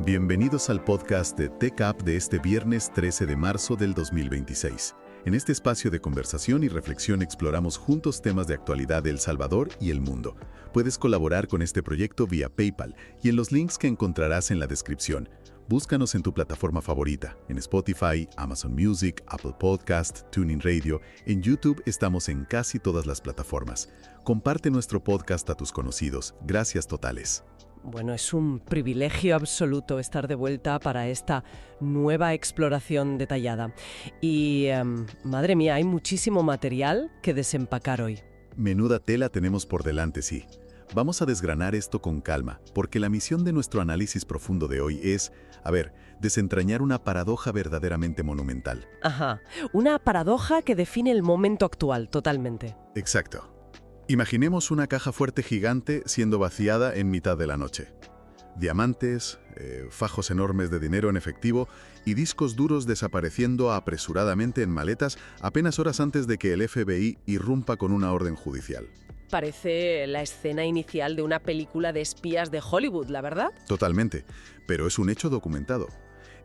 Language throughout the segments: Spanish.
Bienvenidos al podcast de TechUp de este viernes 13 de marzo del 2026. En este espacio de conversación y reflexión exploramos juntos temas de actualidad de El Salvador y el mundo. Puedes colaborar con este proyecto vía PayPal y en los links que encontrarás en la descripción. Búscanos en tu plataforma favorita, en Spotify, Amazon Music, Apple Podcast, TuneIn Radio. En YouTube estamos en casi todas las plataformas. Comparte nuestro podcast a tus conocidos. Gracias totales. Bueno, es un privilegio absoluto estar de vuelta para esta nueva exploración detallada. Y, madre mía, hay muchísimo material que desempacar hoy. Menuda tela tenemos por delante, sí. Vamos a desgranar esto con calma, porque la misión de nuestro análisis profundo de hoy es, desentrañar una paradoja verdaderamente monumental. Ajá, una paradoja que define el momento actual totalmente. Exacto. Imaginemos una caja fuerte gigante siendo vaciada en mitad de la noche. Diamantes, fajos enormes de dinero en efectivo y discos duros desapareciendo apresuradamente en maletas apenas horas antes de que el FBI irrumpa con una orden judicial. Parece la escena inicial de una película de espías de Hollywood, ¿la verdad? Totalmente, pero es un hecho documentado.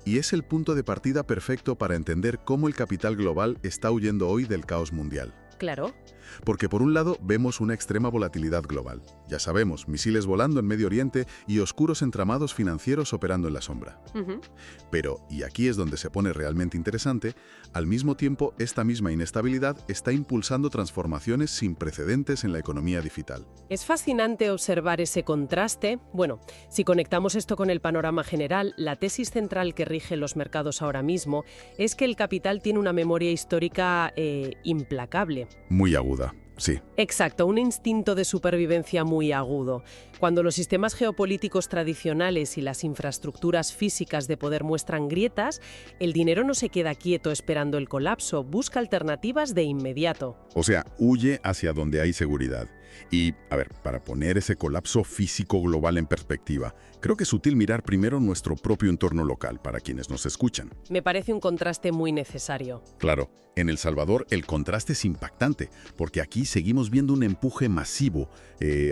Y es el punto de partida perfecto para entender cómo el capital global está huyendo hoy del caos mundial. Claro. Porque por un lado vemos una extrema volatilidad global. Ya sabemos, misiles volando en Medio Oriente y oscuros entramados financieros operando en la sombra. Pero, y aquí es donde se pone realmente interesante, al mismo tiempo esta misma inestabilidad está impulsando transformaciones sin precedentes en la economía digital. Es fascinante observar ese contraste. Bueno, si conectamos esto con el panorama general, la tesis central que rige los mercados ahora mismo es que el capital tiene una memoria histórica implacable. Muy aguda. Sí. Exacto, un instinto de supervivencia muy agudo. Cuando los sistemas geopolíticos tradicionales y las infraestructuras físicas de poder muestran grietas, el dinero no se queda quieto esperando el colapso, busca alternativas de inmediato. O sea, huye hacia donde hay seguridad. Y, para poner ese colapso físico global en perspectiva, creo que es útil mirar primero nuestro propio entorno local para quienes nos escuchan. Me parece un contraste muy necesario. Claro, en El Salvador el contraste es impactante, porque aquí seguimos viendo un empuje masivo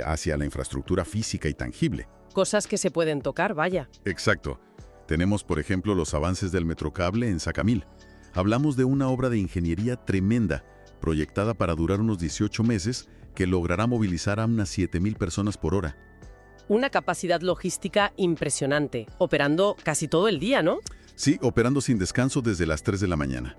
hacia la infraestructura física y tangible. Cosas que se pueden tocar, vaya. Exacto. Tenemos, por ejemplo, los avances del Metrocable en Sacamil. Hablamos de una obra de ingeniería tremenda, proyectada para durar unos 18 meses, que logrará movilizar a unas 7,000 personas por hora. Una capacidad logística impresionante, operando casi todo el día, ¿no? Sí, operando sin descanso desde las 3 de la mañana.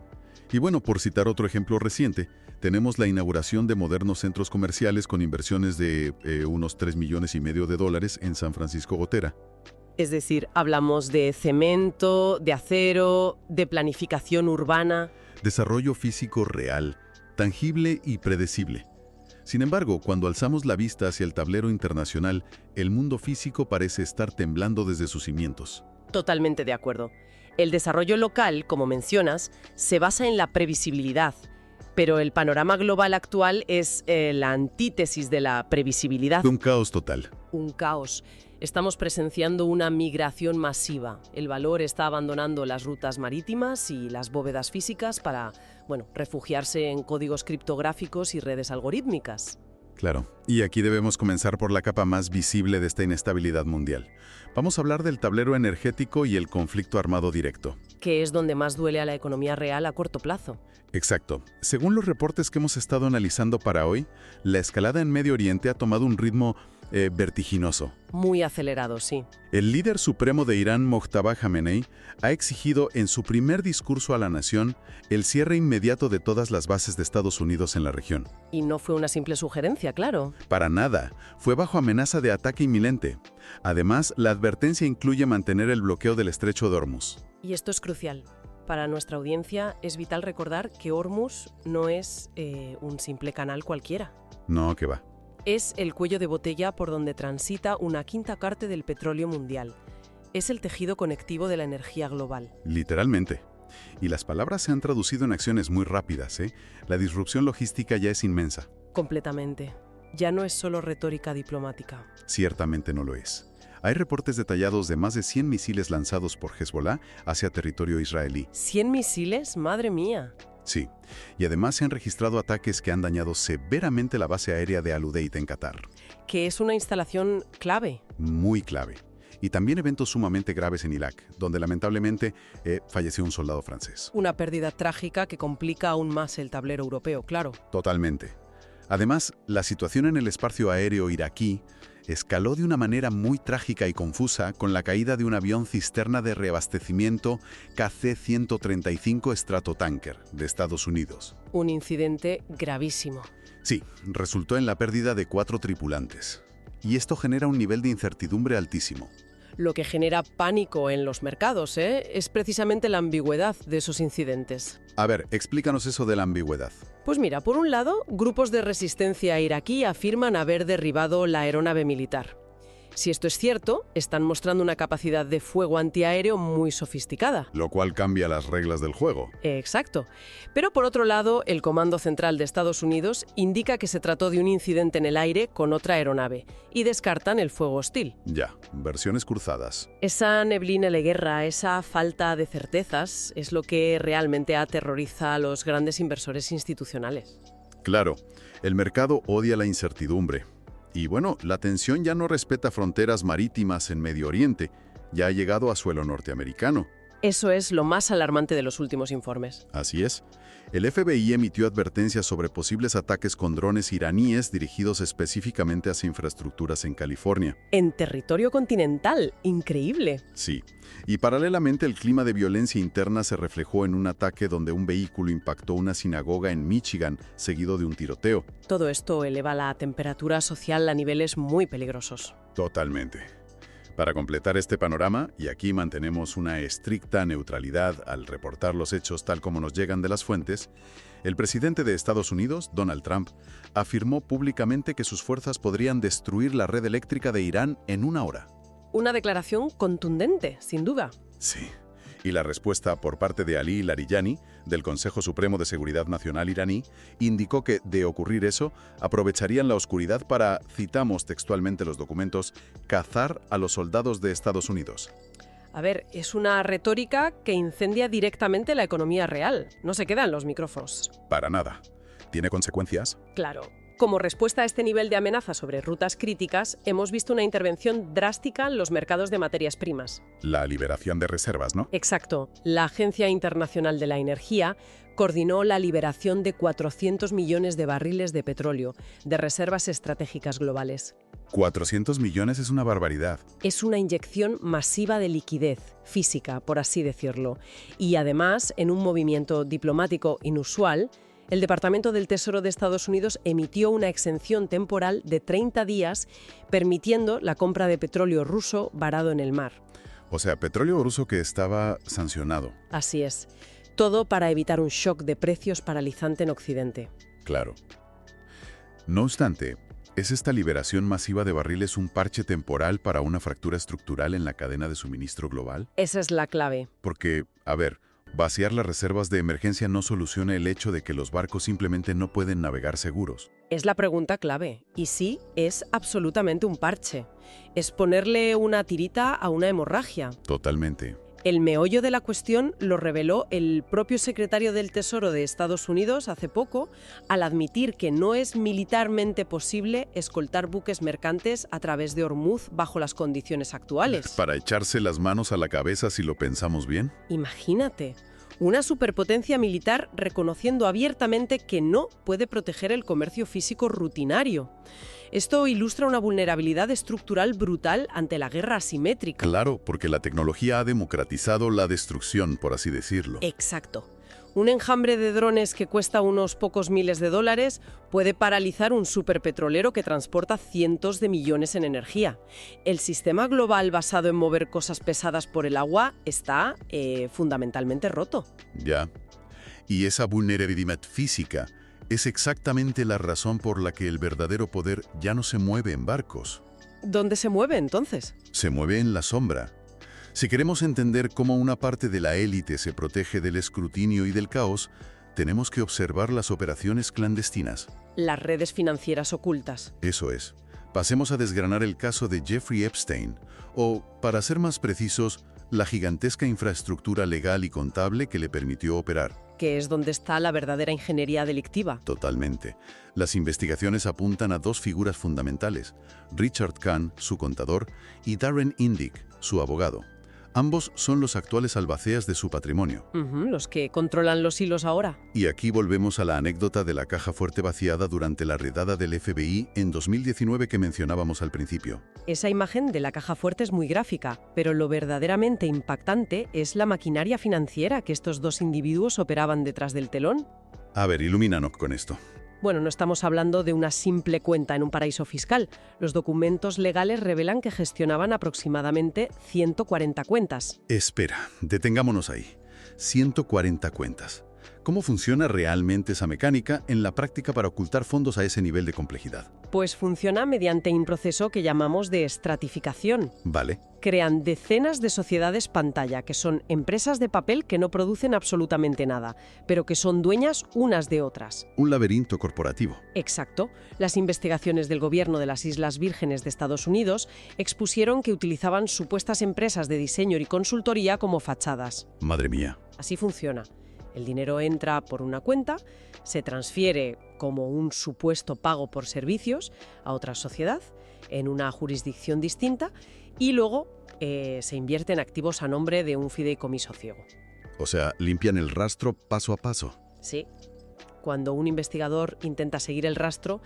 Y bueno, por citar otro ejemplo reciente, tenemos la inauguración de modernos centros comerciales con inversiones de unos $3,5 millones en San Francisco Gotera. Es decir, hablamos de cemento, de acero, de planificación urbana. Desarrollo físico real, tangible y predecible. Sin embargo, cuando alzamos la vista hacia el tablero internacional, el mundo físico parece estar temblando desde sus cimientos. Totalmente de acuerdo. El desarrollo local, como mencionas, se basa en la previsibilidad, pero el panorama global actual es la antítesis de la previsibilidad. Un caos total. Un caos. Estamos presenciando una migración masiva. El valor está abandonando las rutas marítimas y las bóvedas físicas para, refugiarse en códigos criptográficos y redes algorítmicas. Claro, y aquí debemos comenzar por la capa más visible de esta inestabilidad mundial. Vamos a hablar del tablero energético y el conflicto armado directo. Que es donde más duele a la economía real a corto plazo. Exacto. Según los reportes que hemos estado analizando para hoy, la escalada en Medio Oriente ha tomado un ritmo vertiginoso. Muy acelerado, sí. El líder supremo de Irán, Mojtaba Khamenei, ha exigido en su primer discurso a la nación el cierre inmediato de todas las bases de Estados Unidos en la región. Y no fue una simple sugerencia, claro. Para nada. Fue bajo amenaza de ataque inminente. Además, la advertencia incluye mantener el bloqueo del estrecho de Hormuz. Y esto es crucial. Para nuestra audiencia es vital recordar que Hormuz no es un simple canal cualquiera. No, que va. Es el cuello de botella por donde transita una quinta parte del petróleo mundial. Es el tejido conectivo de la energía global. Literalmente. Y las palabras se han traducido en acciones muy rápidas, ¿eh? La disrupción logística ya es inmensa. Completamente. Ya no es solo retórica diplomática. Ciertamente no lo es. Hay reportes detallados de más de 100 misiles lanzados por Hezbollah hacia territorio israelí. ¿100 misiles? ¡Madre mía! Sí, y además se han registrado ataques que han dañado severamente la base aérea de Al Udeid en Qatar. Que es una instalación clave. Muy clave. Y también eventos sumamente graves en Irak, donde lamentablemente falleció un soldado francés. Una pérdida trágica que complica aún más el tablero europeo, claro. Totalmente. Además, la situación en el espacio aéreo iraquí escaló de una manera muy trágica y confusa con la caída de un avión cisterna de reabastecimiento KC-135 Stratotanker de Estados Unidos. Un incidente gravísimo. Sí, resultó en la pérdida de 4 tripulantes. Y esto genera un nivel de incertidumbre altísimo. Lo que genera pánico en los mercados, es precisamente la ambigüedad de esos incidentes. A ver, explícanos eso de la ambigüedad. Pues mira, por un lado, grupos de resistencia iraquí afirman haber derribado la aeronave militar. Si esto es cierto, están mostrando una capacidad de fuego antiaéreo muy sofisticada. Lo cual cambia las reglas del juego. Exacto. Pero por otro lado, el Comando Central de Estados Unidos indica que se trató de un incidente en el aire con otra aeronave y descartan el fuego hostil. Ya, versiones cruzadas. Esa neblina de guerra, esa falta de certezas, es lo que realmente aterroriza a los grandes inversores institucionales. Claro, el mercado odia la incertidumbre. Y bueno, la tensión ya no respeta fronteras marítimas en Medio Oriente, ya ha llegado a suelo norteamericano. Eso es lo más alarmante de los últimos informes. Así es. El FBI emitió advertencias sobre posibles ataques con drones iraníes dirigidos específicamente hacia infraestructuras en California. En territorio continental, increíble. Sí. Y paralelamente el clima de violencia interna se reflejó en un ataque donde un vehículo impactó una sinagoga en Michigan, seguido de un tiroteo. Todo esto eleva la temperatura social a niveles muy peligrosos. Totalmente. Para completar este panorama, y aquí mantenemos una estricta neutralidad al reportar los hechos tal como nos llegan de las fuentes, el presidente de Estados Unidos, Donald Trump, afirmó públicamente que sus fuerzas podrían destruir la red eléctrica de Irán en 1 hora. Una declaración contundente, sin duda. Sí. Y la respuesta por parte de Ali Larijani, del Consejo Supremo de Seguridad Nacional iraní, indicó que, de ocurrir eso, aprovecharían la oscuridad para, citamos textualmente los documentos, cazar a los soldados de Estados Unidos. A ver, es una retórica que incendia directamente la economía real. No se queda en los micrófonos. Para nada. ¿Tiene consecuencias? Claro. Como respuesta a este nivel de amenaza sobre rutas críticas, hemos visto una intervención drástica en los mercados de materias primas. La liberación de reservas, ¿no? Exacto. La Agencia Internacional de la Energía coordinó la liberación de 400 millones de barriles de petróleo, de reservas estratégicas globales. 400 millones es una barbaridad. Es una inyección masiva de liquidez, física, por así decirlo. Y además, en un movimiento diplomático inusual, el Departamento del Tesoro de Estados Unidos emitió una exención temporal de 30 días, permitiendo la compra de petróleo ruso varado en el mar. O sea, petróleo ruso que estaba sancionado. Así es. Todo para evitar un shock de precios paralizante en Occidente. Claro. No obstante, ¿es esta liberación masiva de barriles un parche temporal para una fractura estructural en la cadena de suministro global? Esa es la clave. Porque, a ver, vaciar las reservas de emergencia no soluciona el hecho de que los barcos simplemente no pueden navegar seguros. Es la pregunta clave. Y sí, es absolutamente un parche. Es ponerle una tirita a una hemorragia. Totalmente. El meollo de la cuestión lo reveló el propio secretario del Tesoro de Estados Unidos hace poco, al admitir que no es militarmente posible escoltar buques mercantes a través de Hormuz bajo las condiciones actuales. Para echarse las manos a la cabeza si lo pensamos bien. Imagínate, una superpotencia militar reconociendo abiertamente que no puede proteger el comercio físico rutinario. Esto ilustra una vulnerabilidad estructural brutal ante la guerra asimétrica. Claro, porque la tecnología ha democratizado la destrucción, por así decirlo. Exacto. Un enjambre de drones que cuesta unos pocos miles de dólares puede paralizar un superpetrolero que transporta cientos de millones en energía. El sistema global basado en mover cosas pesadas por el agua está fundamentalmente roto. Ya. Y esa vulnerabilidad física es exactamente la razón por la que el verdadero poder ya no se mueve en barcos. ¿Dónde se mueve entonces? Se mueve en la sombra. Si queremos entender cómo una parte de la élite se protege del escrutinio y del caos, tenemos que observar las operaciones clandestinas. Las redes financieras ocultas. Eso es. Pasemos a desgranar el caso de Jeffrey Epstein, o, para ser más precisos, la gigantesca infraestructura legal y contable que le permitió operar. que es donde está la verdadera ingeniería delictiva. Totalmente. Las investigaciones apuntan a dos figuras fundamentales, Richard Kahn, su contador, y Darren Indig, su abogado. Ambos son los actuales albaceas de su patrimonio. Los que controlan los hilos ahora. Y aquí volvemos a la anécdota de la caja fuerte vaciada durante la redada del FBI en 2019 que mencionábamos al principio. Esa imagen de la caja fuerte es muy gráfica, pero lo verdaderamente impactante es la maquinaria financiera que estos dos individuos operaban detrás del telón. A ver, ilumínanos con esto. Bueno, no estamos hablando de una simple cuenta en un paraíso fiscal. Los documentos legales revelan que gestionaban aproximadamente 140 cuentas. Espera, detengámonos ahí. 140 cuentas. ¿Cómo funciona realmente esa mecánica en la práctica para ocultar fondos a ese nivel de complejidad? Pues funciona mediante un proceso que llamamos de estratificación. Vale. Crean decenas de sociedades pantalla, que son empresas de papel que no producen absolutamente nada, pero que son dueñas unas de otras. Un laberinto corporativo. Exacto. Las investigaciones del gobierno de las Islas Vírgenes de Estados Unidos expusieron que utilizaban supuestas empresas de diseño y consultoría como fachadas. Madre mía. Así funciona. El dinero entra por una cuenta, se transfiere como un supuesto pago por servicios a otra sociedad en una jurisdicción distinta y luego se invierte en activos a nombre de un fideicomiso ciego. O sea, limpian el rastro paso a paso. Sí. Cuando un investigador intenta seguir el rastro,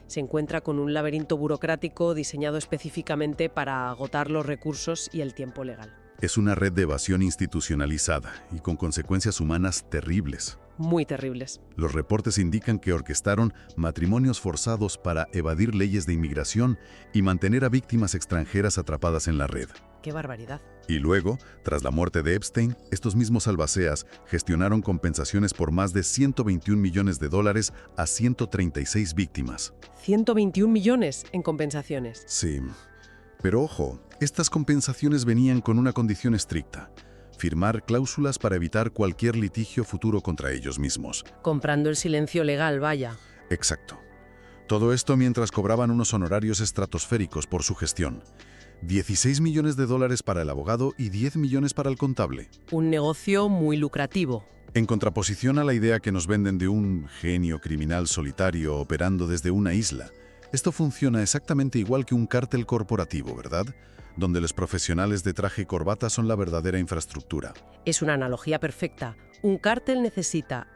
se encuentra con un laberinto burocrático diseñado específicamente para agotar los recursos y el tiempo legal. Es una red de evasión institucionalizada y con consecuencias humanas terribles. Muy terribles. Los reportes indican que orquestaron matrimonios forzados para evadir leyes de inmigración y mantener a víctimas extranjeras atrapadas en la red. ¡Qué barbaridad! Y luego, tras la muerte de Epstein, estos mismos albaceas gestionaron compensaciones por más de $121 millones a 136 víctimas. 121 millones en compensaciones. Sí. Pero ojo, estas compensaciones venían con una condición estricta: firmar cláusulas para evitar cualquier litigio futuro contra ellos mismos. Comprando el silencio legal, vaya. Exacto. Todo esto mientras cobraban unos honorarios estratosféricos por su gestión. $16 millones para el abogado y 10 millones para el contable. Un negocio muy lucrativo. En contraposición a la idea que nos venden de un genio criminal solitario operando desde una isla, esto funciona exactamente igual que un cártel corporativo, ¿verdad? Donde los profesionales de traje y corbata son la verdadera infraestructura. Es una analogía perfecta. Un cártel necesita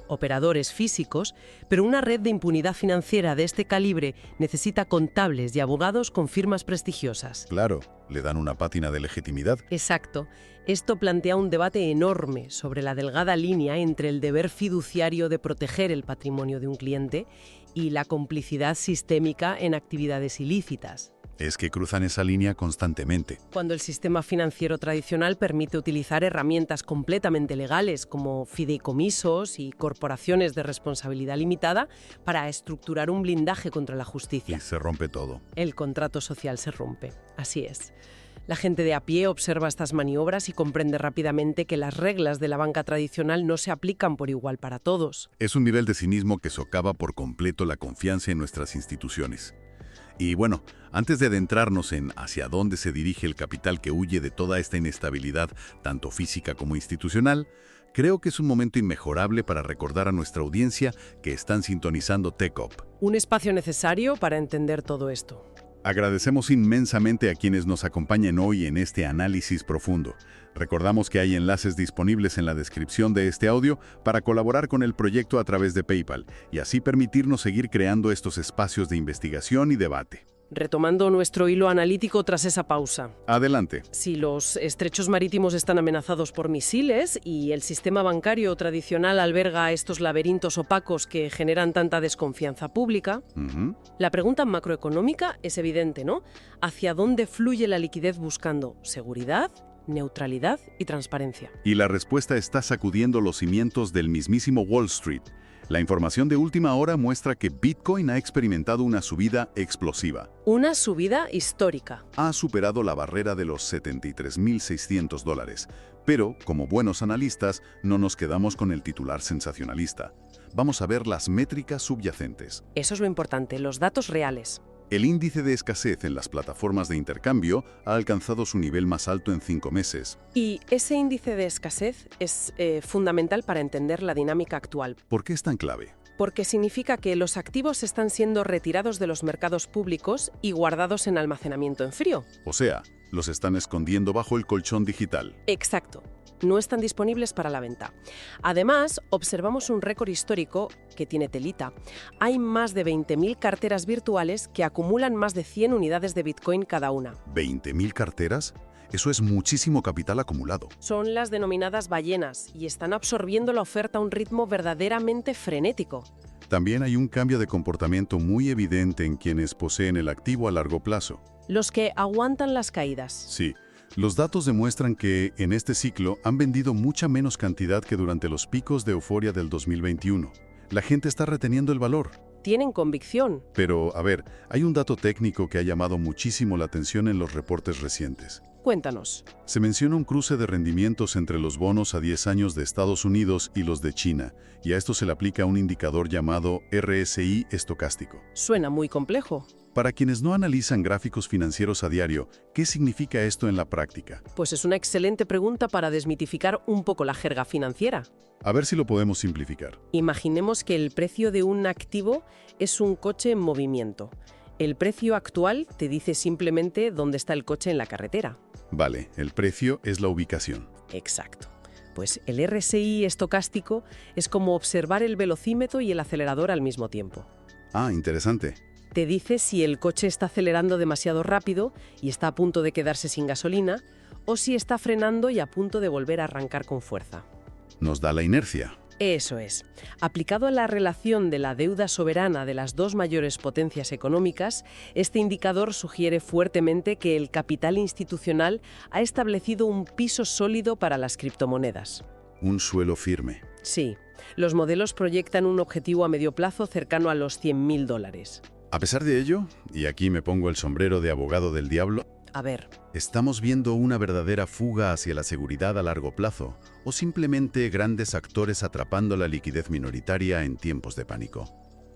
operadores físicos, pero una red de impunidad financiera de este calibre necesita contables y abogados con firmas prestigiosas. Claro, le dan una pátina de legitimidad. Exacto. Esto plantea un debate enorme sobre la delgada línea entre el deber fiduciario de proteger el patrimonio de un cliente y la complicidad sistémica en actividades ilícitas. Es que cruzan esa línea constantemente. Cuando el sistema financiero tradicional permite utilizar herramientas completamente legales como fideicomisos y corporaciones de responsabilidad limitada para estructurar un blindaje contra la justicia. Y se rompe todo. El contrato social se rompe. Así es. La gente de a pie observa estas maniobras y comprende rápidamente que las reglas de la banca tradicional no se aplican por igual para todos. Es un nivel de cinismo que socava por completo la confianza en nuestras instituciones. Y bueno, antes de adentrarnos en hacia dónde se dirige el capital que huye de toda esta inestabilidad, tanto física como institucional, creo que es un momento inmejorable para recordar a nuestra audiencia que están sintonizando TechUp. Un espacio necesario para entender todo esto. Agradecemos inmensamente a quienes nos acompañan hoy en este análisis profundo. Recordamos que hay enlaces disponibles en la descripción de este audio para colaborar con el proyecto a través de PayPal y así permitirnos seguir creando estos espacios de investigación y debate. Retomando nuestro hilo analítico tras esa pausa. Adelante. Si los estrechos marítimos están amenazados por misiles y el sistema bancario tradicional alberga estos laberintos opacos que generan tanta desconfianza pública, la pregunta macroeconómica es evidente, ¿no? ¿Hacia dónde fluye la liquidez buscando seguridad, neutralidad y transparencia? Y la respuesta está sacudiendo los cimientos del mismísimo Wall Street. La información de última hora muestra que Bitcoin ha experimentado una subida explosiva. Una subida histórica. Ha superado la barrera de los $73.600. Pero, como buenos analistas, no nos quedamos con el titular sensacionalista. Vamos a ver las métricas subyacentes. Eso es lo importante, los datos reales. El índice de escasez en las plataformas de intercambio ha alcanzado su nivel más alto en 5 meses. Y ese índice de escasez es fundamental para entender la dinámica actual, ¿Por qué es tan clave? porque significa que los activos están siendo retirados de los mercados públicos y guardados en almacenamiento en frío. O sea, los están escondiendo bajo el colchón digital. Exacto. No están disponibles para la venta. Además, observamos un récord histórico que tiene telita. Hay más de 20.000 carteras virtuales que acumulan más de 100 unidades de Bitcoin cada una. ¿20.000 carteras? Eso es muchísimo capital acumulado. Son las denominadas ballenas y están absorbiendo la oferta a un ritmo verdaderamente frenético. También hay un cambio de comportamiento muy evidente en quienes poseen el activo a largo plazo. Los que aguantan las caídas. Sí, los datos demuestran que, en este ciclo, han vendido mucha menos cantidad que durante los picos de euforia del 2021. La gente está reteniendo el valor. Tienen convicción. Pero, a ver, hay un dato técnico que ha llamado muchísimo la atención en los reportes recientes. Cuéntanos. Se menciona un cruce de rendimientos entre los bonos a 10 años de Estados Unidos y los de China, y a esto se le aplica un indicador llamado RSI estocástico. Suena muy complejo. Para quienes no analizan gráficos financieros a diario, ¿qué significa esto en la práctica? Pues es una excelente pregunta para desmitificar un poco la jerga financiera. A ver si lo podemos simplificar. Imaginemos que el precio de un activo es un coche en movimiento. El precio actual te dice simplemente dónde está el coche en la carretera. Vale, el precio es la ubicación. Exacto. Pues el RSI estocástico es como observar el velocímetro y el acelerador al mismo tiempo. Ah, interesante. Te dice si el coche está acelerando demasiado rápido y está a punto de quedarse sin gasolina, o si está frenando y a punto de volver a arrancar con fuerza. Nos da la inercia. Eso es. Aplicado a la relación de la deuda soberana de las dos mayores potencias económicas, este indicador sugiere fuertemente que el capital institucional ha establecido un piso sólido para las criptomonedas. Un suelo firme. Sí, los modelos proyectan un objetivo a medio plazo cercano a los $100.000. A pesar de ello, y aquí me pongo el sombrero de abogado del diablo, A ver, ¿estamos viendo una verdadera fuga hacia la seguridad a largo plazo o simplemente grandes actores atrapando la liquidez minoritaria en tiempos de pánico?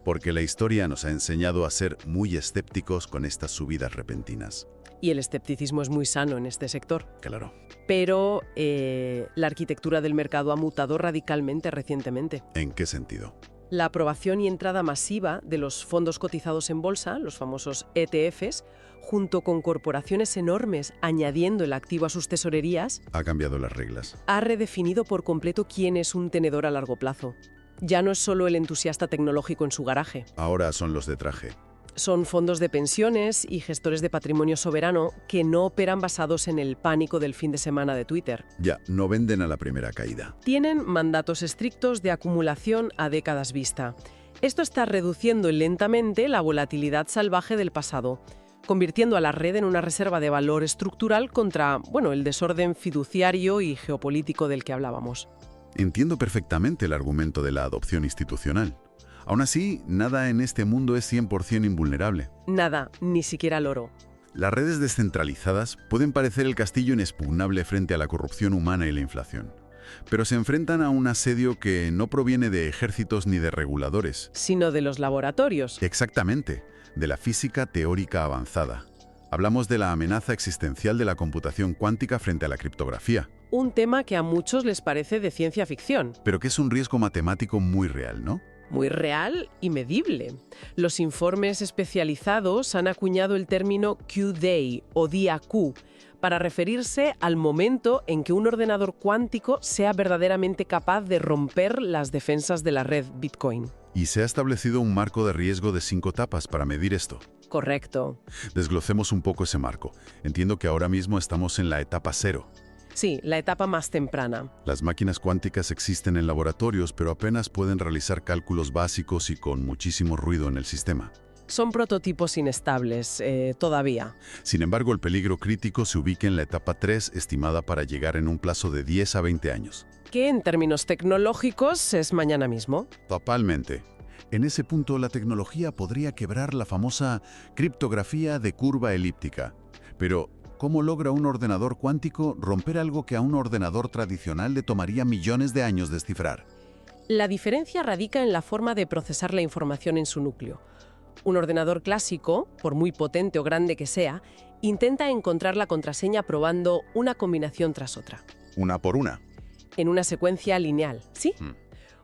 Porque la historia nos ha enseñado a ser muy escépticos con estas subidas repentinas. y el escepticismo es muy sano en este sector. Claro. Pero la arquitectura del mercado ha mutado radicalmente recientemente. ¿En qué sentido? La aprobación y entrada masiva de los fondos cotizados en bolsa, los famosos ETFs, junto con corporaciones enormes añadiendo el activo a sus tesorerías, Ha cambiado las reglas. ha redefinido por completo quién es un tenedor a largo plazo. Ya no es solo el entusiasta tecnológico en su garaje. Ahora son los de traje. Son fondos de pensiones y gestores de patrimonio soberano que no operan basados en el pánico del fin de semana de Twitter. Ya, no venden a la primera caída. Tienen mandatos estrictos de acumulación a décadas vista. Esto está reduciendo lentamente la volatilidad salvaje del pasado, convirtiendo a la red en una reserva de valor estructural contra, el desorden fiduciario y geopolítico del que hablábamos. Entiendo perfectamente el argumento de la adopción institucional. Aún así, nada en este mundo es 100% invulnerable. Nada, ni siquiera el oro. Las redes descentralizadas pueden parecer el castillo inexpugnable frente a la corrupción humana y la inflación, pero se enfrentan a un asedio que no proviene de ejércitos ni de reguladores. Sino de los laboratorios. Exactamente, de la física teórica avanzada. Hablamos de la amenaza existencial de la computación cuántica frente a la criptografía, Un tema que a muchos les parece de ciencia ficción. pero que es un riesgo matemático muy real, ¿no? Muy real y medible. Los informes especializados han acuñado el término Q-Day o día Q para referirse al momento en que un ordenador cuántico sea verdaderamente capaz de romper las defensas de la red Bitcoin. Y se ha establecido un marco de riesgo de 5 etapas para medir esto. Correcto. Desglosemos un poco ese marco. Entiendo que ahora mismo estamos en la etapa 0. Sí, la etapa más temprana. Las máquinas cuánticas existen en laboratorios, pero apenas pueden realizar cálculos básicos y con muchísimo ruido en el sistema. Son prototipos inestables, todavía. Sin embargo, el peligro crítico se ubica en la etapa 3, estimada para llegar en un plazo de 10 a 20 años. Que en términos tecnológicos es mañana mismo. Totalmente. En ese punto, la tecnología podría quebrar la famosa criptografía de curva elíptica. Pero, ¿cómo logra un ordenador cuántico romper algo que a un ordenador tradicional le tomaría millones de años descifrar? La diferencia radica en la forma de procesar la información en su núcleo. Un ordenador clásico, por muy potente o grande que sea, intenta encontrar la contraseña probando una combinación tras otra. Una por una. En una secuencia lineal, ¿sí?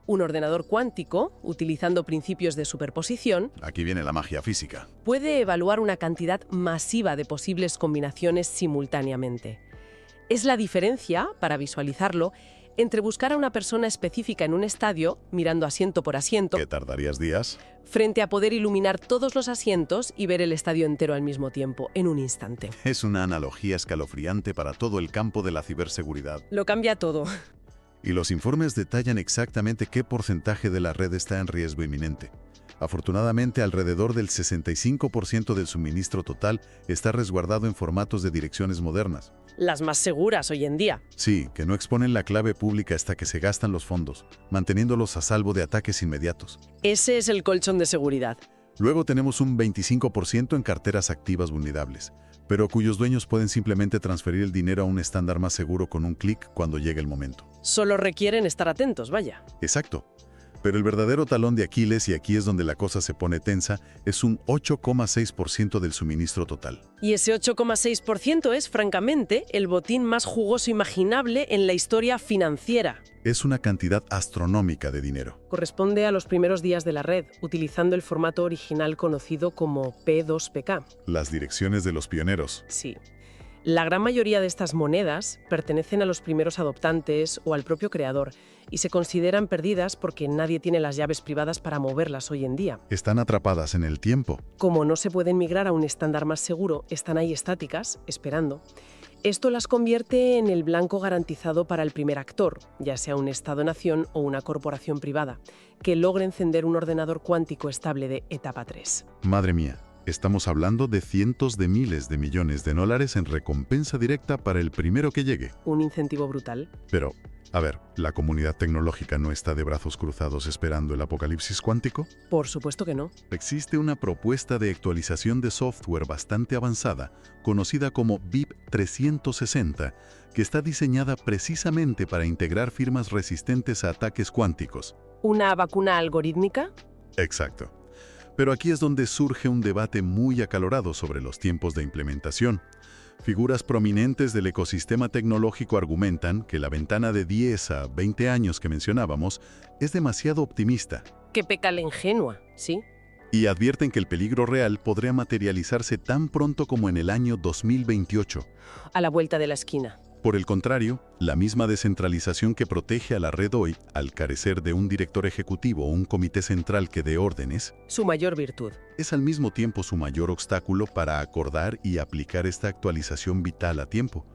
Un ordenador cuántico, utilizando principios de superposición, Aquí viene la magia física. puede evaluar una cantidad masiva de posibles combinaciones simultáneamente. Es la diferencia, para visualizarlo, entre buscar a una persona específica en un estadio, mirando asiento por asiento, ¿Qué tardarías días? frente a poder iluminar todos los asientos y ver el estadio entero al mismo tiempo, en un instante. Es una analogía escalofriante para todo el campo de la ciberseguridad. Lo cambia todo. Y los informes detallan exactamente qué porcentaje de la red está en riesgo inminente. Afortunadamente, alrededor del 65% del suministro total está resguardado en formatos de direcciones modernas. Las más seguras hoy en día. Sí, que no exponen la clave pública hasta que se gastan los fondos, manteniéndolos a salvo de ataques inmediatos. Ese es el colchón de seguridad. Luego tenemos un 25% en carteras activas vulnerables, pero cuyos dueños pueden simplemente transferir el dinero a un estándar más seguro con un clic cuando llegue el momento. Solo requieren estar atentos, vaya. Exacto. Pero el verdadero talón de Aquiles, y aquí es donde la cosa se pone tensa, es un 8,6% del suministro total. Y ese 8,6% es, francamente, el botín más jugoso imaginable en la historia financiera. Es una cantidad astronómica de dinero. Corresponde a los primeros días de la red, utilizando el formato original conocido como P2PK. Las direcciones de los pioneros. Sí. La gran mayoría de estas monedas pertenecen a los primeros adoptantes o al propio creador y se consideran perdidas porque nadie tiene las llaves privadas para moverlas hoy en día. Están atrapadas en el tiempo. Como no se pueden migrar a un estándar más seguro, están ahí estáticas, esperando. Esto las convierte en el blanco garantizado para el primer actor, ya sea un Estado-nación o una corporación privada, que logre encender un ordenador cuántico estable de etapa 3. Madre mía. Estamos hablando de cientos de miles de millones de dólares en recompensa directa para el primero que llegue. Un incentivo brutal. Pero, a ver, ¿la comunidad tecnológica no está de brazos cruzados esperando el apocalipsis cuántico? Por supuesto que no. Existe una propuesta de actualización de software bastante avanzada, conocida como BIP 360, que está diseñada precisamente para integrar firmas resistentes a ataques cuánticos. ¿Una vacuna algorítmica? Exacto. Pero aquí es donde surge un debate muy acalorado sobre los tiempos de implementación. Figuras prominentes del ecosistema tecnológico argumentan que la ventana de 10 a 20 años que mencionábamos es demasiado optimista. Que peca la ingenua, ¿sí? Y advierten que el peligro real podría materializarse tan pronto como en el año 2028. A la vuelta de la esquina. Por el contrario, la misma descentralización que protege a la red hoy, al carecer de un director ejecutivo o un comité central que dé órdenes, Su mayor virtud. es al mismo tiempo su mayor obstáculo para acordar y aplicar esta actualización vital a tiempo.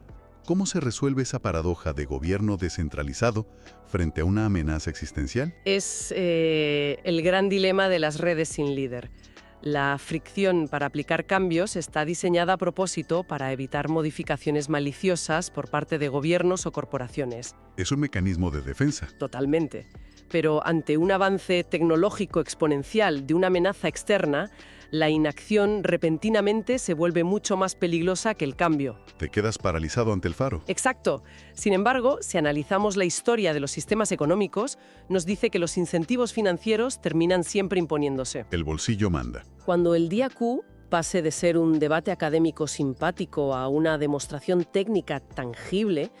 ¿Cómo se resuelve esa paradoja de gobierno descentralizado frente a una amenaza existencial? Es el gran dilema de las redes sin líder. La fricción para aplicar cambios está diseñada a propósito para evitar modificaciones maliciosas por parte de gobiernos o corporaciones. Es un mecanismo de defensa. Totalmente. Pero ante un avance tecnológico exponencial de una amenaza externa, la inacción repentinamente se vuelve mucho más peligrosa que el cambio. Te quedas paralizado ante el faro. Exacto. Sin embargo, si analizamos la historia de los sistemas económicos, nos dice que los incentivos financieros terminan siempre imponiéndose. El bolsillo manda. Cuando el día Q pase de ser un debate académico simpático a una demostración técnica tangible,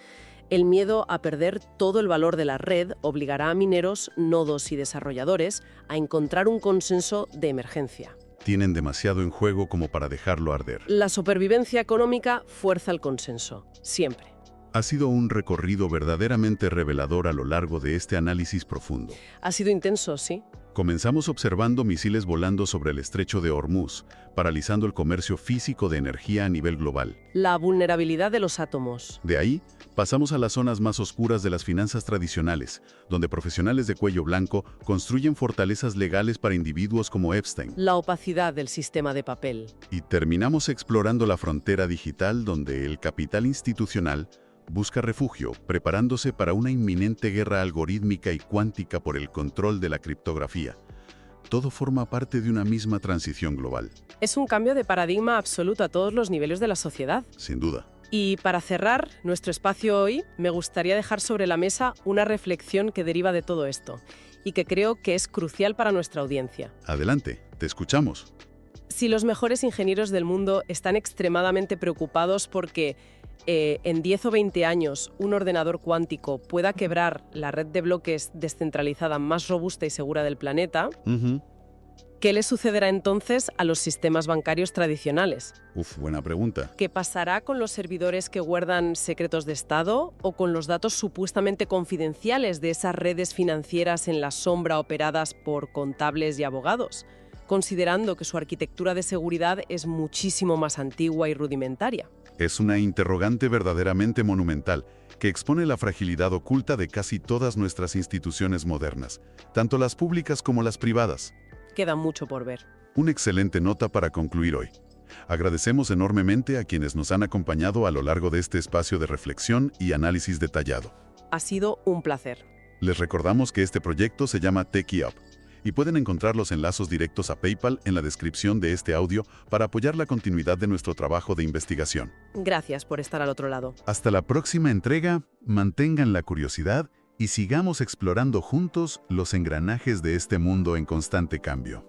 el miedo a perder todo el valor de la red obligará a mineros, nodos y desarrolladores a encontrar un consenso de emergencia. Tienen demasiado en juego como para dejarlo arder. La supervivencia económica fuerza el consenso, siempre. Ha sido un recorrido verdaderamente revelador a lo largo de este análisis profundo. Ha sido intenso, sí. Comenzamos observando misiles volando sobre el estrecho de Hormuz, paralizando el comercio físico de energía a nivel global. La vulnerabilidad de los átomos. De ahí, pasamos a las zonas más oscuras de las finanzas tradicionales, donde profesionales de cuello blanco construyen fortalezas legales para individuos como Epstein. La opacidad del sistema de papel. Y terminamos explorando la frontera digital, donde el capital institucional busca refugio, preparándose para una inminente guerra algorítmica y cuántica por el control de la criptografía. Todo forma parte de una misma transición global. Es un cambio de paradigma absoluto a todos los niveles de la sociedad. Sin duda. Y para cerrar nuestro espacio hoy, me gustaría dejar sobre la mesa una reflexión que deriva de todo esto y que creo que es crucial para nuestra audiencia. Adelante, te escuchamos. Si los mejores ingenieros del mundo están extremadamente preocupados porque en 10 o 20 años un ordenador cuántico pueda quebrar la red de bloques descentralizada más robusta y segura del planeta, ¿qué le sucederá entonces a los sistemas bancarios tradicionales? Buena pregunta. ¿Qué pasará con los servidores que guardan secretos de Estado o con los datos supuestamente confidenciales de esas redes financieras en la sombra operadas por contables y abogados, considerando que su arquitectura de seguridad es muchísimo más antigua y rudimentaria? Es una interrogante verdaderamente monumental que expone la fragilidad oculta de casi todas nuestras instituciones modernas, tanto las públicas como las privadas. Queda mucho por ver. Una excelente nota para concluir hoy. Agradecemos enormemente a quienes nos han acompañado a lo largo de este espacio de reflexión y análisis detallado. Ha sido un placer. Les recordamos que este proyecto se llama Techie Up y pueden encontrar los enlazos directos a PayPal en la descripción de este audio para apoyar la continuidad de nuestro trabajo de investigación. Gracias por estar al otro lado. Hasta la próxima entrega, mantengan la curiosidad y sigamos explorando juntos los engranajes de este mundo en constante cambio.